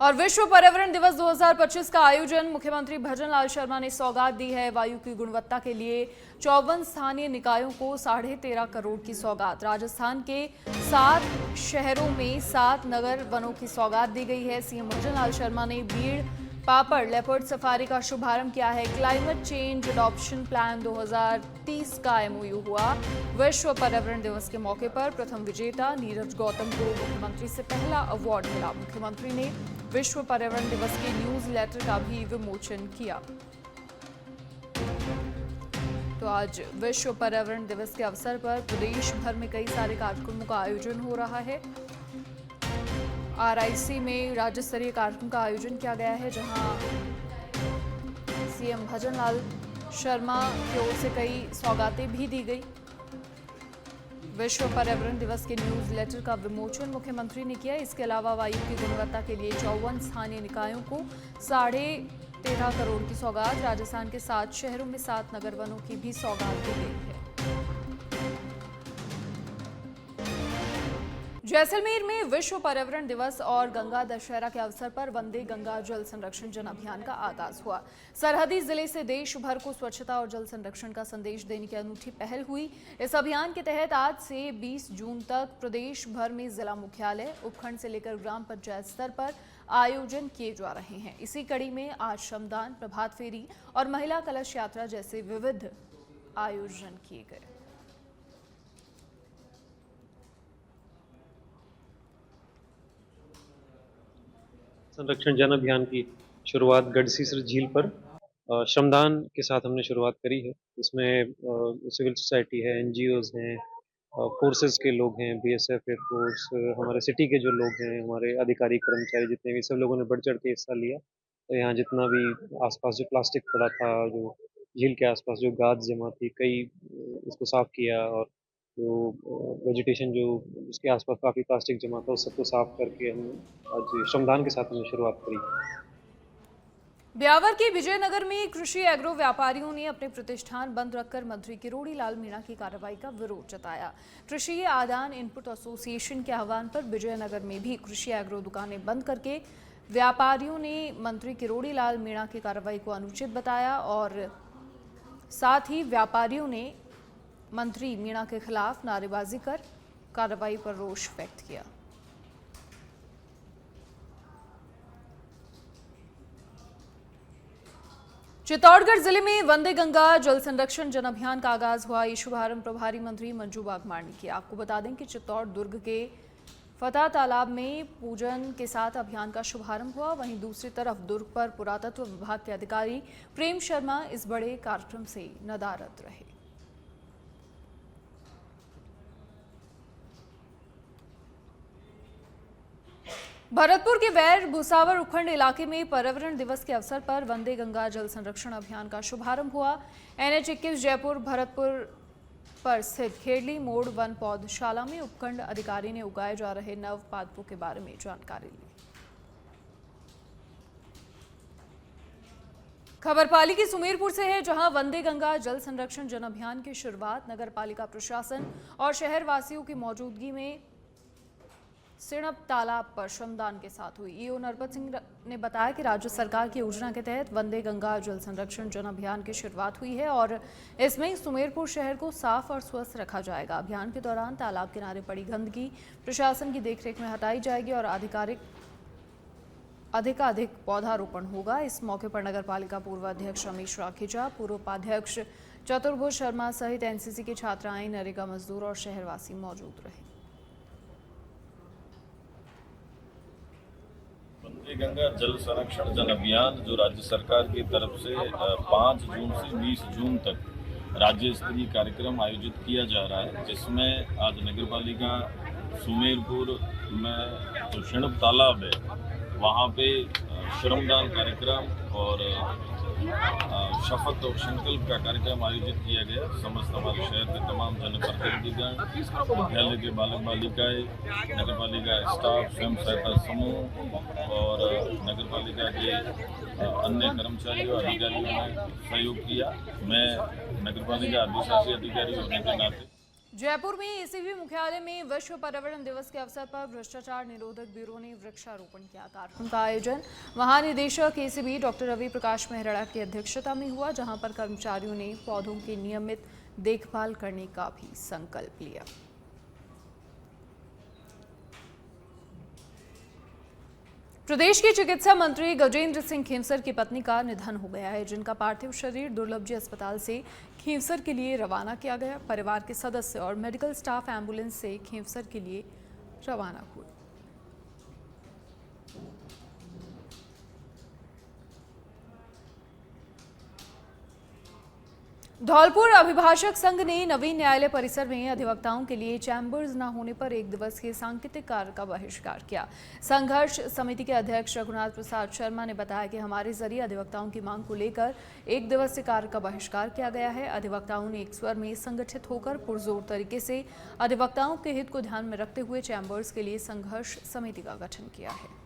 और विश्व पर्यावरण दिवस 2025 का आयोजन मुख्यमंत्री भजन लाल शर्मा ने सौगात दी है। वायु की गुणवत्ता के लिए 54 स्थानीय निकायों को 13.5 करोड़ की सौगात। राजस्थान के 7 शहरों में 7 नगर वनों की सौगात दी गई है। सीएम भजन लाल शर्मा ने बीड़ पापड़ लेपर्ड सफारी का शुभारंभ किया है। क्लाइमेट चेंज अडॉप्शन प्लान 2030 का एमओयू हुआ। विश्व पर्यावरण दिवस के मौके पर प्रथम विजेता नीरज गौतम को मुख्यमंत्री से पहला अवार्ड मिला। मुख्यमंत्री ने विश्व पर्यावरण दिवस के न्यूज लेटर का भी विमोचन किया। तो आज विश्व पर्यावरण दिवस के अवसर पर प्रदेश भर में कई सारे कार्यक्रमों का आयोजन हो रहा है। आरआईसी में राज्य स्तरीय कार्यक्रम का आयोजन किया गया है, जहां सीएम भजन लाल शर्मा की ओर से कई सौगातें भी दी गई। विश्व पर्यावरण दिवस के न्यूज लेटर का विमोचन मुख्यमंत्री ने किया। इसके अलावा वायु की गुणवत्ता के लिए 54 स्थानीय निकायों को 13.5 करोड़ की सौगात। राजस्थान के 7 शहरों में 7 नगर वनों की भी सौगात दी गई है। जैसलमेर में विश्व पर्यावरण दिवस और गंगा दशहरा के अवसर पर वंदे गंगा जल संरक्षण जन अभियान का आगाज हुआ। सरहदी जिले से देश भर को स्वच्छता और जल संरक्षण का संदेश देने की अनूठी पहल हुई। इस अभियान के तहत आज से 20 जून तक प्रदेश भर में जिला मुख्यालय, उपखंड से लेकर ग्राम पंचायत स्तर पर आयोजन किए जा रहे हैं। इसी कड़ी में आज श्रमदान, प्रभात फेरी और महिला कलश यात्रा जैसे विविध आयोजन किए गए। संरक्षण जन अभियान की शुरुआत गढ़सीसर झील पर श्रमदान के साथ हमने शुरुआत करी है। इसमें सिविल सोसाइटी है, एनजीओज हैं, फोर्सेस के लोग हैं, बीएसएफ, एयरफोर्स, हमारे सिटी के जो लोग हैं, हमारे अधिकारी कर्मचारी जितने भी, सब लोगों ने बढ़ चढ़ के हिस्सा लिया। तो यहाँ जितना भी आसपास जो प्लास्टिक पड़ा था, जो झील के आसपास जो गाद जमा थी, कई उसको साफ किया। और जो वेजिटेशन जो उसके आसपास काफ़ी प्लास्टिक जमा था, उस सबको साफ करके हम आज श्रमदान के साथ हमने शुरुआत करी। ब्यावर के विजयनगर में कृषि एग्रो व्यापारियों ने अपने प्रतिष्ठान बंद रखकर मंत्री किरोड़ी लाल मीणा की कार्रवाई का विरोध जताया। कृषि आदान इनपुट एसोसिएशन के आह्वान पर विजयनगर में भी कृषि एग्रो दुकानें बंद करके व्यापारियों ने मंत्री किरोड़ी लाल मीणा की कार्रवाई को अनुचित बताया और साथ ही व्यापारियों ने मंत्री मीणा के खिलाफ नारेबाजी कर कार्रवाई पर रोष व्यक्त किया। चित्तौड़गढ़ जिले में वंदे गंगा जल संरक्षण जन अभियान का आगाज हुआ। ये शुभारंभ प्रभारी मंत्री मंजू बागमार ने किया। आपको बता दें कि चित्तौड़ दुर्ग के फतेह तालाब में पूजन के साथ अभियान का शुभारंभ हुआ। वहीं दूसरी तरफ दुर्ग पर पुरातत्व विभाग के अधिकारी प्रेम शर्मा इस बड़े कार्यक्रम से नदारद रहे। भरतपुर के वैर भुसावर उपखंड इलाके में पर्यावरण दिवस के अवसर पर वंदे गंगा जल संरक्षण अभियान का शुभारंभ हुआ। NH 21 जयपुर भरतपुर पर स्थित खेड़ली मोड़ वन पौधशाला में उपखंड अधिकारी ने उगाए जा रहे नव पादपों के बारे में जानकारी ली। खबर पाली की सुमेरपुर से है, जहां वंदे गंगा जल संरक्षण जन अभियान की शुरुआत नगर पालिका प्रशासन और शहर वासियों की मौजूदगी में सिणप तालाब पर श्रमदान के साथ हुई। ईओ नरपत सिंह ने बताया कि राज्य सरकार की योजना के तहत वंदे गंगा जल संरक्षण जन अभियान की शुरुआत हुई है और इसमें सुमेरपुर शहर को साफ और स्वस्थ रखा जाएगा। अभियान के दौरान तालाब किनारे पड़ी गंदगी प्रशासन की देखरेख में हटाई जाएगी और अधिकाधिक पौधारोपण होगा। इस मौके पर नगर पालिका पूर्व अध्यक्ष रमेश राखीजा, पूर्व उपाध्यक्ष चतुर्भुज शर्मा सहित एनसीसी की छात्राएं, नरेगा मजदूर और शहरवासी मौजूद रहे। वंदे गंगा जल संरक्षण जन अभियान जो राज्य सरकार की तरफ से 5 जून से 20 जून तक राज्य स्तरीय कार्यक्रम आयोजित किया जा रहा है, जिसमें आज नगर पालिका सुमेरपुर में जो सिणप तालाब है वहाँ पे श्रमदान कार्यक्रम और शपथ और संकल्प का कार्यक्रम आयोजित किया गया। समस्त हमारे शहर के तमाम जनप्रतिनिधिगण, विद्यालय के बालक बालिकाएं, नगर पालिका स्टाफ, स्वयं सहायता समूह और नगर पालिका के अन्य कर्मचारियों और अधिकारियों ने सहयोग किया। मैं नगर पालिका अधिशासी अधिकारी होने के नाते जयपुर में एसीबी मुख्यालय में विश्व पर्यावरण दिवस के अवसर पर भ्रष्टाचार निरोधक ब्यूरो ने वृक्षारोपण किया। कार्यक्रम का आयोजन महानिदेशक एसीबी डॉक्टर रवि प्रकाश मेहरा की अध्यक्षता में हुआ, जहां पर कर्मचारियों ने पौधों की नियमित देखभाल करने का भी संकल्प लिया। प्रदेश के चिकित्सा मंत्री गजेंद्र सिंह खींवसर की पत्नी का निधन हो गया है, जिनका पार्थिव शरीर दुर्लभजी अस्पताल से खींवसर के लिए रवाना किया गया। परिवार के सदस्य और मेडिकल स्टाफ एम्बुलेंस से खींवसर के लिए रवाना हुए। धौलपुर अभिभाषक संघ ने नवीन न्यायालय परिसर में अधिवक्ताओं के लिए चैम्बर्स न होने पर 1 दिवसीय सांकेतिक कार्य का बहिष्कार किया। संघर्ष समिति के अध्यक्ष रघुनाथ प्रसाद शर्मा ने बताया कि हमारे जरिए अधिवक्ताओं की मांग को लेकर 1 दिवसीय कार्य का बहिष्कार किया गया है। अधिवक्ताओं ने एक स्वर में संगठित होकर पुरजोर तरीके से अधिवक्ताओं के हित को ध्यान में रखते हुए चैम्बर्स के लिए संघर्ष समिति का गठन किया है।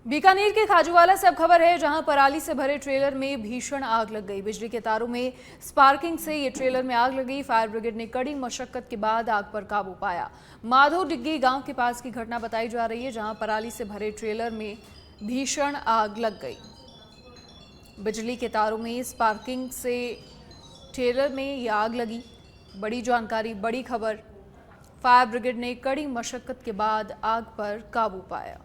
बीकानेर के खाजूवाला से अब खबर है, जहां पराली से भरे ट्रेलर में भीषण आग लग गई। बिजली के तारों में स्पार्किंग से ये ट्रेलर में आग लगी। फायर ब्रिगेड ने कड़ी मशक्कत के बाद आग पर काबू पाया। माधो डिग्गी गांव के पास की घटना बताई जा रही है, जहां पराली से भरे ट्रेलर में भीषण आग लग गई। बिजली के तारों में स्पार्किंग से ट्रेलर में ये आग लगी। बड़ी जानकारी, बड़ी खबर। फायर ब्रिगेड ने कड़ी मशक्कत के बाद आग पर काबू पाया।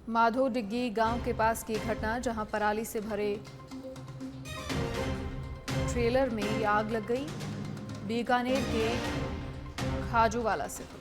माधो डिग्गी गांव के पास की घटना, जहां पराली से भरे ट्रेलर में ये आग लग गई। बीकानेर के खाजूवाला से।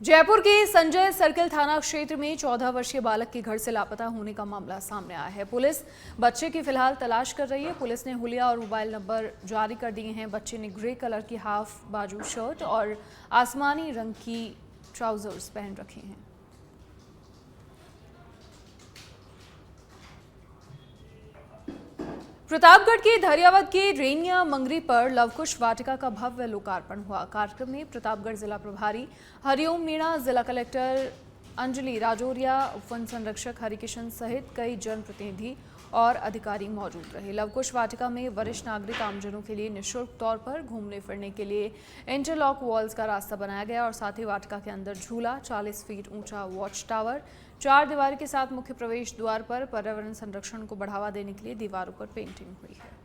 जयपुर के संजय सर्किल थाना क्षेत्र में 14 वर्षीय बालक के घर से लापता होने का मामला सामने आया है। पुलिस बच्चे की फिलहाल तलाश कर रही है। पुलिस ने हुलिया और मोबाइल नंबर जारी कर दिए हैं। बच्चे ने ग्रे कलर की हाफ बाजू शर्ट और आसमानी रंग की ट्राउजर्स पहन रखे हैं। प्रतापगढ़ के धरियावद के रेनिया मंगरी पर लवकुश वाटिका का भव्य लोकार्पण हुआ। कार्यक्रम में प्रतापगढ़ जिला प्रभारी हरिओम मीणा, जिला कलेक्टर अंजलि राजौरिया, वन संरक्षक हरिकिशन सहित कई जनप्रतिनिधि और अधिकारी मौजूद रहे। लवकुश वाटिका में वरिष्ठ नागरिक आमजनों के लिए निःशुल्क तौर पर घूमने फिरने के लिए इंटरलॉक वॉल्स का रास्ता बनाया गया और साथ ही वाटिका के अंदर झूला, 40 फीट ऊंचा वॉच टावर, 4 दीवार के साथ मुख्य प्रवेश द्वार पर पर्यावरण संरक्षण को बढ़ावा देने के लिए दीवारों पर पेंटिंग हुई है।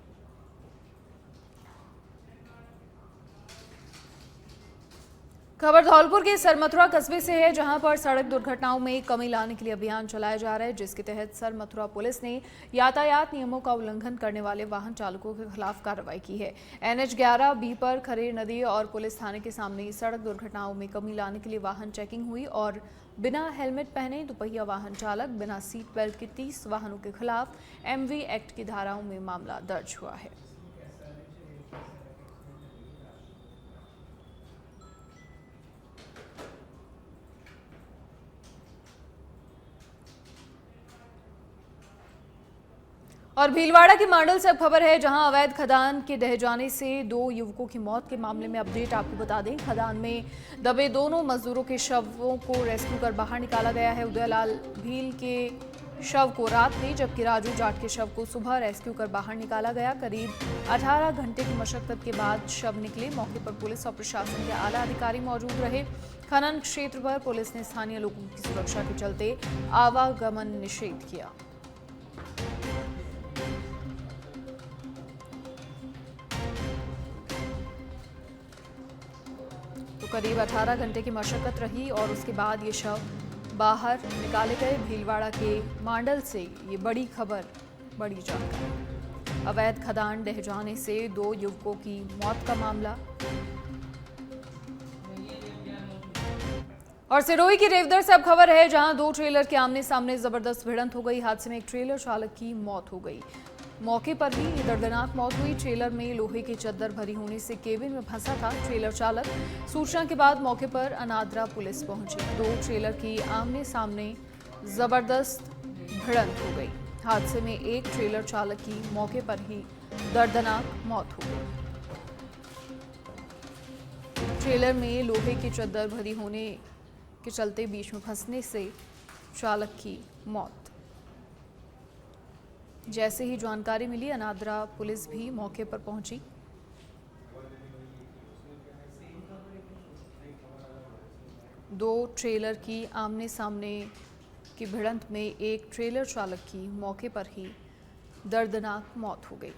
खबर धौलपुर के सरमथुरा कस्बे से है, जहां पर सड़क दुर्घटनाओं में कमी लाने के लिए अभियान चलाया जा रहा है, जिसके तहत सरमथुरा पुलिस ने यातायात नियमों का उल्लंघन करने वाले वाहन चालकों के खिलाफ कार्रवाई की है। NH 11B पर खरेर नदी और पुलिस थाने के सामने सड़क दुर्घटनाओं में कमी लाने के लिए वाहन चेकिंग हुई और बिना हेलमेट पहने दुपहिया वाहन चालक, बिना सीट बेल्ट के 30 वाहनों के खिलाफ MV एक्ट की धाराओं में मामला दर्ज हुआ है। और भीलवाड़ा की मांडल से अब खबर है, जहां अवैध खदान के ढह जाने से 2 युवकों की मौत के मामले में अपडेट आपको बता दें। खदान में दबे दोनों मजदूरों के शवों को रेस्क्यू कर बाहर निकाला गया है। उदयलाल भील के शव को रात में, जबकि राजू जाट के शव को सुबह रेस्क्यू कर बाहर निकाला गया। करीब 18 घंटे की मशक्कत के बाद शव निकले। मौके पर पुलिस और प्रशासन के आला अधिकारी मौजूद रहे। खनन क्षेत्र पर पुलिस ने स्थानीय लोगों की सुरक्षा के चलते आवागमन निषेध किया। करीब 18 घंटे की मशक्कत रही और उसके बाद ये शव बाहर निकाले गए। भीलवाड़ा के मांडल से ये बड़ी खबर, बड़ी जानकारी। अवैध खदान ढह जाने से 2 युवकों की मौत का मामला। और सिरोही की रेवदर से अब खबर है, जहां 2 ट्रेलर के आमने सामने जबरदस्त भिड़ंत हो गई। हादसे में एक ट्रेलर चालक की मौत हो गई। मौके पर ही दर्दनाक मौत हुई। ट्रेलर में लोहे की चद्दर भरी होने से केबिन में फंसा था ट्रेलर चालक। सूचना के बाद मौके पर अनादरा पुलिस पहुंची। 2 ट्रेलर की आमने सामने जबरदस्त भिड़ंत हो गई। हादसे में एक ट्रेलर चालक की मौके पर ही दर्दनाक मौत हो गई। ट्रेलर में लोहे की चद्दर भरी होने के चलते बीच में फंसने से चालक की मौत। जैसे ही जानकारी मिली, अनादरा पुलिस भी मौके पर पहुंची। दो ट्रेलर की आमने सामने की भिड़ंत में एक ट्रेलर चालक की मौके पर ही दर्दनाक मौत हो गई।